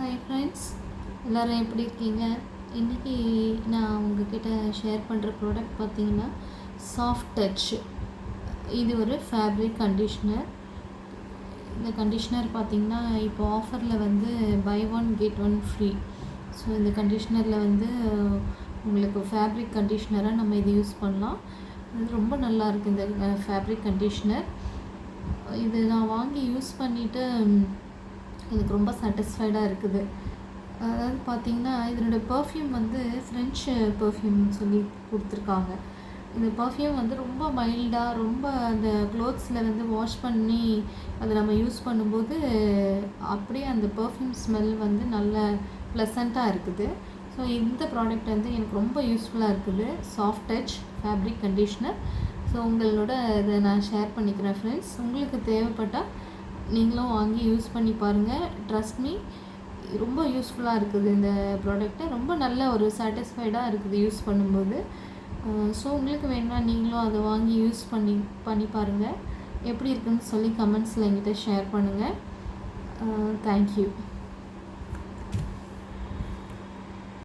Hi friends, எல்லோரும் எப்படி இருக்கீங்க? இன்றைக்கி நான் உங்ககிட்ட ஷேர் பண்ணுற ப்ராடக்ட் பார்த்திங்கன்னா சாஃப்ட் டச். இது ஒரு ஃபேப்ரிக் கண்டிஷ்னர். இந்த கண்டிஷ்னர் பார்த்திங்கன்னா இப்போ ஆஃபரில் வந்து buy one get one free. So இந்த கண்டிஷ்னரில் வந்து உங்களுக்கு ஃபேப்ரிக் கண்டிஷ்னராக நம்ம இது யூஸ் பண்ணலாம். இது ரொம்ப நல்லா இருக்குது இந்த ஃபேப்ரிக் கண்டிஷ்னர். இது நான் வாங்கி யூஸ் பண்ணிவிட்டு எனக்கு ரொம்ப சாட்டிஸ்ஃபைடாக இருக்குது. அதாவது பார்த்திங்கன்னா இதனோட பர்ஃப்யூம் வந்து ஃப்ரெஞ்சு பர்ஃப்யூம்னு சொல்லி கொடுத்துருக்காங்க. இந்த பர்ஃப்யூம் வந்து ரொம்ப மைல்டாக, ரொம்ப அந்த க்ளோத்ஸில் வந்து வாஷ் பண்ணி அதை நம்ம யூஸ் பண்ணும்போது அப்படியே அந்த பர்ஃப்யூம் ஸ்மெல் வந்து நல்ல ப்ளசண்ட்டாக இருக்குது. ஸோ இந்த ப்ராடக்ட் வந்து எனக்கு ரொம்ப யூஸ்ஃபுல்லாக இருக்குது. Soft touch fabric conditioner. So உங்களோட இதை நான் ஷேர் பண்ணிக்கிறேன் ஃப்ரெண்ட்ஸ். உங்களுக்கு தேவைப்பட்டால் நீங்களும் வாங்கி யூஸ் பண்ணி பாருங்கள். ட்ரஸ்ட் மீ, ரொம்ப யூஸ்ஃபுல்லாக இருக்குது இந்த ப்ராடக்ட்டு. ரொம்ப நல்ல ஒரு சாட்டிஸ்ஃபைடாக இருக்குது யூஸ் பண்ணும்போது. ஸோ உங்களுக்கு வேணும்னா நீங்களும் அதை வாங்கி யூஸ் பண்ணி பாருங்கள். எப்படி இருக்குதுன்னு சொல்லி கமெண்ட்ஸில் என்கிட்ட ஷேர் பண்ணுங்கள். தேங்க்யூ.